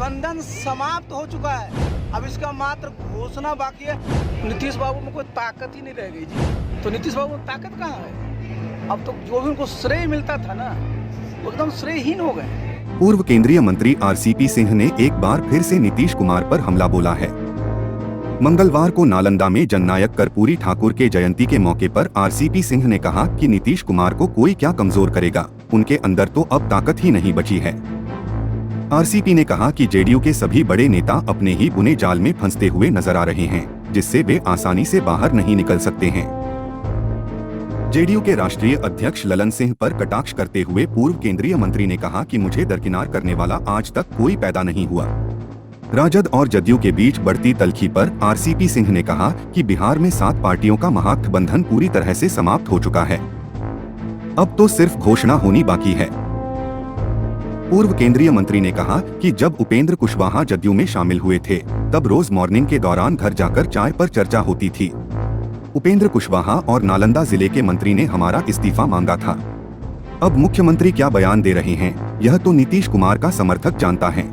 गठबंधन समाप्त हो चुका है, अब इसका मात्र घोषणा बाकी है। नीतीश बाबू में कोई ताकत ही नहीं रह गई जी। तो नीतीश बाबू में ताकत कहाँ है? अब तो जो भी उनको श्रेय मिलता था ना, वो एकदम श्रेयहीन हो गए। पूर्व केंद्रीय मंत्री आरसीपी सिंह ने एक बार फिर से नीतीश कुमार पर हमला बोला है। मंगलवार को नालंदा में जननायक कर्पूरी ठाकुर के जयंती के मौके पर आरसीपी सिंह ने कहा कि नीतीश कुमार को कोई क्या कमजोर करेगा, उनके अंदर तो अब ताकत ही नहीं बची है। आरसीपी ने कहा कि जेडीयू के सभी बड़े नेता अपने ही बुने जाल में फंसते हुए नजर आ रहे हैं, जिससे वे आसानी से बाहर नहीं निकल सकते हैं। जेडीयू के राष्ट्रीय अध्यक्ष ललन सिंह पर कटाक्ष करते हुए पूर्व केंद्रीय मंत्री ने कहा कि मुझे दरकिनार करने वाला आज तक कोई पैदा नहीं हुआ। राजद और जदयू के बीच बढ़ती तल्खी पर आरसीपी सिंह ने कहा कि बिहार में 7 पार्टियों का महागठबंधन पूरी तरह से समाप्त हो चुका है, अब तो सिर्फ घोषणा होनी बाकी है। पूर्व केंद्रीय मंत्री ने कहा कि जब उपेंद्र कुशवाहा जदयू में शामिल हुए थे, तब रोज मॉर्निंग के दौरान घर जाकर चाय पर चर्चा होती थी। उपेंद्र कुशवाहा और नालंदा जिले के मंत्री ने हमारा इस्तीफा मांगा था। अब मुख्यमंत्री क्या बयान दे रहे हैं, यह तो नीतीश कुमार का समर्थक जानता है।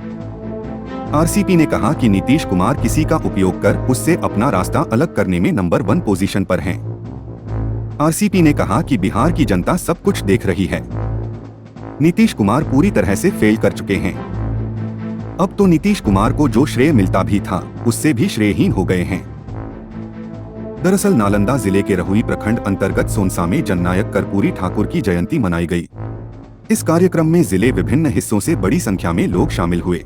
आरसीपी ने कहा कि नीतीश कुमार किसी का उपयोग कर उससे अपना रास्ता अलग करने में नंबर 1 पोजीशन पर हैं। आरसीपी ने कहा कि बिहार की जनता सब कुछ देख रही है। नीतीश कुमार पूरी तरह से फेल कर चुके हैं। अब तो नीतीश कुमार को जो श्रेय मिलता भी था, उससे भी श्रेयहीन हो गए हैं। दरअसल नालंदा जिले के रहुई प्रखंड अंतर्गत सोनसा में जननायक कर्पूरी ठाकुर की जयंती मनाई गई। इस कार्यक्रम में जिले विभिन्न हिस्सों से बड़ी संख्या में लोग शामिल हुए।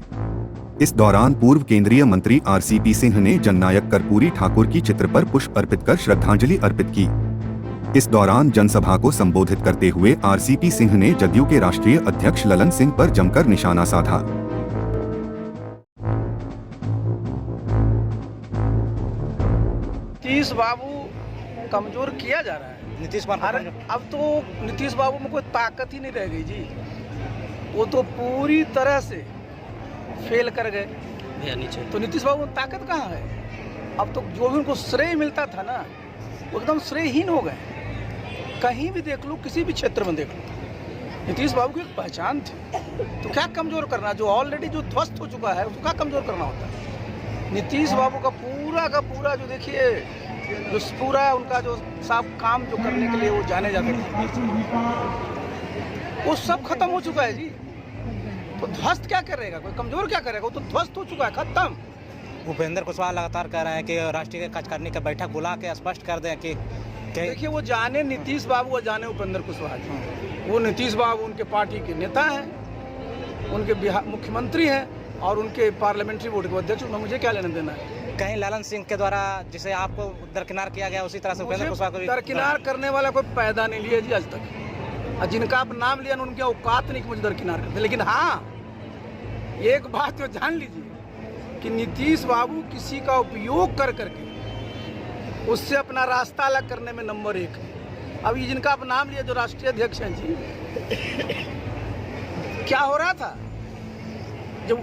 इस दौरान पूर्व केंद्रीय मंत्री आरसीपी सिंह ने जननायक कर्पूरी ठाकुर की चित्र पर पुष्प अर्पित कर श्रद्धांजलि अर्पित की। इस दौरान जनसभा को संबोधित करते हुए आरसीपी सिंह ने जदयू के राष्ट्रीय अध्यक्ष ललन सिंह पर जमकर निशाना साधा। नीतीश बाबू कमजोर किया जा रहा है। नीतीश कुमार अब तो नीतीश बाबू में कोई ताकत ही नहीं रह गई जी। वो तो पूरी तरह से फेल कर गए। तो नीतीश बाबू में ताकत कहाँ है? अब तो जो भी उनको श्रेय मिलता था ना, वो एकदम श्रेयहीन हो गए। कहीं भी देख लो, किसी भी क्षेत्र में देख लो, नीतीश बाबू की एक पहचान थी। तो क्या कमजोर करना? जो ऑलरेडी जो ध्वस्त हो चुका है, उसको क्या कमजोर करना होता है? नीतीश बाबू का पूरा जो देखिए, जो पूरा उनका जो सब काम जो करने के लिए वो जाने जाते थे, वो सब खत्म हो चुका है जी। तो ध्वस्त क्या करेगा? कोई कमजोर क्या करेगा? वो तो ध्वस्त हो चुका है, खत्म। उपेंद्र कुशवाहा लगातार कह रहे हैं कि राष्ट्रीय कार्यकारिणी का बैठक बुला के स्पष्ट कर दें कि देखिए, वो जाने नीतीश बाबू और जाने उपेंद्र कुशवाहा जी। वो नीतीश बाबू उनके पार्टी के नेता हैं, उनके बिहार मुख्यमंत्री हैं और उनके पार्लियामेंट्री बोर्ड के अध्यक्ष। उन्हें मुझे क्या लेना देना है? कहीं ललन सिंह के द्वारा जिसे आपको दरकिनार किया गया, उसी तरह से उपेंद्र कुशवाहा को दरकिनार करने वाला कोई पैदा नहीं लिया जी आज तक। और जिनका आप नाम लिया, उनकी औकात नहीं कि मुझे दरकिनार करते। लेकिन हाँ, एक बात तो जान लीजिए कि नीतीश बाबू किसी का उपयोग कर करके उससे अपना रास्ता अलग करने में नंबर 1 है। अब ये जिनका आप नाम लिया, जो राष्ट्रीय अध्यक्ष हैं जी, क्या हो रहा था जब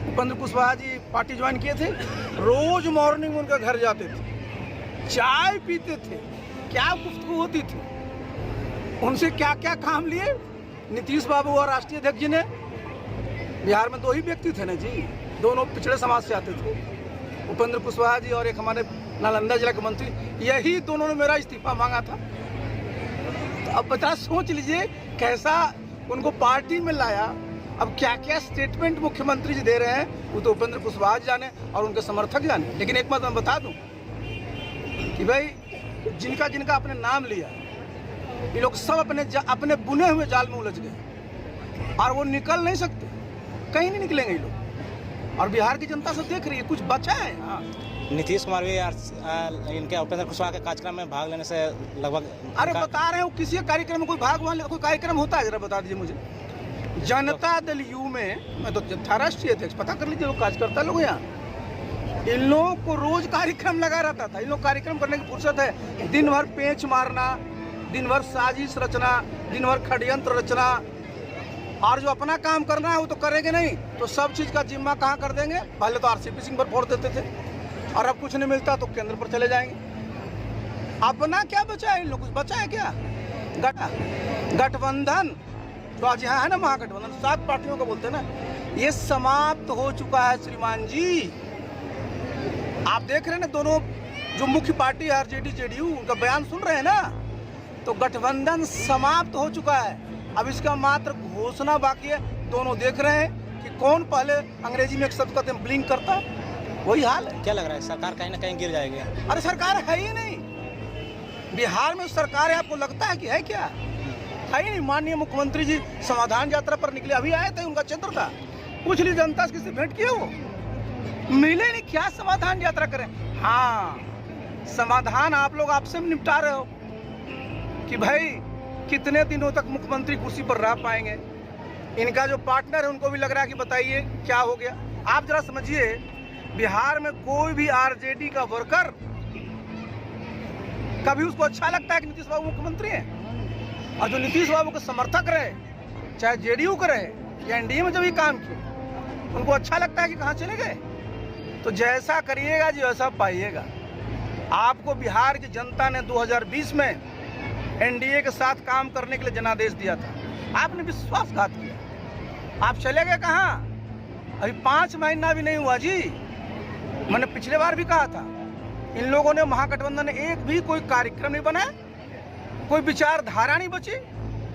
उपेंद्र कुशवाहा जी पार्टी ज्वाइन किए थे? रोज मॉर्निंग उनका घर जाते थे, चाय पीते थे, क्या गुफ्तगू होती थी। उनसे क्या क्या काम लिए नीतीश बाबू और राष्ट्रीय अध्यक्ष जी ने? बिहार में 2 ही व्यक्ति थे ना जी, दोनों पिछड़े समाज से आते थे, उपेंद्र कुशवाहा जी और एक हमारे नालंदा जिला के मंत्री। यही दोनों ने मेरा इस्तीफा मांगा था। तो अब बता, सोच लीजिए कैसा उनको पार्टी में लाया। अब क्या क्या स्टेटमेंट मुख्यमंत्री जी दे रहे हैं, वो तो उपेंद्र कुशवाहा जाने और उनके समर्थक जाने। लेकिन एक बात मैं बता दूं कि भाई, जिनका जिनका आपने नाम लिया, ये लोग सब अपने बुने हुए जाल में उलझ गए और वो निकल नहीं सकते, कहीं नहीं निकलेंगे ये लोग। और बिहार की जनता सब देख रही है, कुछ बचा है? हाँ, नीतीश कुमार भी इनके उपेंद्र कुशवाहा के कार्यक्रम में भाग लेने से लगभग, अरे बता रहे हो, किसी कार्यक्रम में कोई कोई कार्यक्रम होता है? जरा बता दीजिए मुझे। जनता दल यू में मैं तो था राष्ट्रीय अध्यक्ष, पता कर लीजिए, लोग कार्यकर्ता लोग यहाँ, इन लोगों को रोज कार्यक्रम लगा रहता था। इन लोग कार्यक्रम करने की फुर्सत है? दिन भर पेंच मारना, दिन भर साजिश रचना, दिन भर षड्यंत्र रचना, और जो अपना काम करना है वो तो करेंगे नहीं। तो सब चीज का जिम्मा कहाँ कर देंगे? पहले तो आरसीपी सिंह पर फोड़ देते थे, और अब कुछ नहीं मिलता तो केंद्र पर चले जाएंगे। अपना क्या बचा है? इन लोग कुछ बचा है क्या? गठबंधन जो आज यहाँ है ना, महागठबंधन, 7 पार्टियों का बोलते हैं ना, ये समाप्त हो चुका है श्रीमान जी। आप देख रहे हैं ना, दोनों जो मुख्य पार्टी है आरजेडी जेडीयू, उनका बयान सुन रहे हैं ना, तो गठबंधन समाप्त हो चुका है। अब इसका मात्र घोषणा बाकी है। दोनों देख रहे हैं कि कौन पहले, अंग्रेजी में एक शब्द कहते हैं ब्लिंक करता, वही हाल है। क्या लग रहा है सरकार कहीं ना कहीं गिर जाएगी? अरे सरकार है ही नहीं, बिहार में सरकार है आपको लगता है कि है? क्या है ही नहीं। माननीय मुख्यमंत्री जी समाधान यात्रा पर निकले, अभी आए थे, उनका क्षेत्र था, पूछ ली जनता से, किसी भेंट किए वो मिले नहीं। क्या समाधान यात्रा करें? हाँ, समाधान आप लोग आपसे में निपटा रहे हो कि भाई कितने दिनों तक मुख्यमंत्री कुर्सी पर रह पाएंगे। इनका जो पार्टनर है उनको भी लग रहा है कि बताइए क्या हो गया। आप जरा समझिए, बिहार में कोई भी आरजेडी का वर्कर, कभी उसको अच्छा लगता है कि नीतीश बाबू मुख्यमंत्री हैं? और जो नीतीश बाबू के समर्थक रहे, चाहे जेडीयू का रहे या एनडीए में जब ये काम किए, उनको अच्छा लगता है कि कहाँ चले गए? तो जैसा करिएगा जी वैसा पाइएगा। आपको बिहार की जनता ने 2020 में एनडीए के साथ काम करने के लिए जनादेश दिया था, आपने विश्वासघात किया। आप चले गए कहाँ? अभी 5 महीना भी नहीं हुआ जी। मैंने पिछले बार भी कहा था, इन लोगों ने, महागठबंधन ने एक भी कोई कार्यक्रम नहीं बनाया, कोई विचारधारा नहीं बची,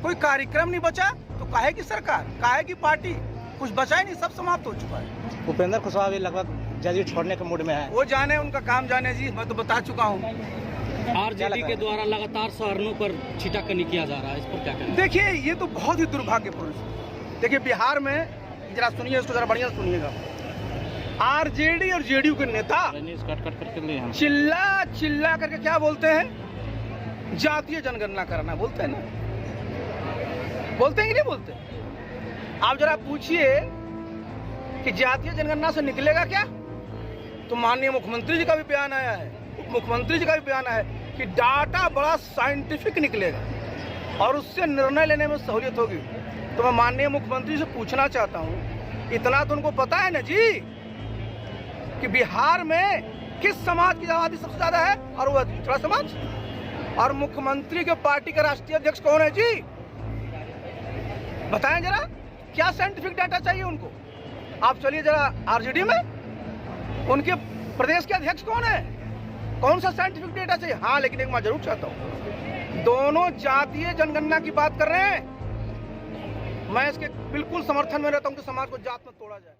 कोई कार्यक्रम नहीं बचा। तो काहे की सरकार, काहे की पार्टी, कुछ बचा ही नहीं, सब समाप्त हो चुका है। उपेंद्र कुशवाहा भी लगभग जदयू छोड़ने के मूड में है। वो जाने, उनका काम जाने जी, मैं तो बता चुका हूँ। आरजेडी के द्वारा लगातार सवर्णों पर छीटाकनी किया जा रहा है, इस पर क्या कहना? देखिए, ये तो बहुत ही दुर्भाग्यपूर्ण है। देखिए, बिहार में, जरा सुनिए इसको, जरा बढ़िया सुनिएगा, आरजेडी और जेडीयू के नेता चिल्ला चिल्ला करके क्या बोलते हैं? जातीय जनगणना करना बोलते हैं ना, बोलते हैं कि नहीं बोलते? आप जरा पूछिए कि जातीय जनगणना से निकलेगा क्या? तो माननीय मुख्यमंत्री जी का भी बयान आया है, उप मुख्यमंत्री जी का भी बयान आया है कि डाटा बड़ा साइंटिफिक निकलेगा और उससे निर्णय लेने में सहूलियत होगी। तो मैं माननीय मुख्यमंत्री से पूछना चाहता हूँ, इतना तो उनको पता है ना जी कि बिहार में किस समाज की आबादी सबसे ज्यादा है, और वो दूसरा समाज। और मुख्यमंत्री के पार्टी के राष्ट्रीय अध्यक्ष कौन है जी? बताएं जरा, क्या साइंटिफिक डाटा चाहिए उनको? आप चलिए जरा आरजेडी में, उनके प्रदेश के अध्यक्ष कौन है? कौन सा साइंटिफिक डेटा चाहिए? हाँ, लेकिन एक मैं जरूर चाहता हूँ, दोनों जातीय जनगणना की बात कर रहे हैं, मैं इसके बिल्कुल समर्थन में रहता हूँ कि समाज को जात में तोड़ा जाए।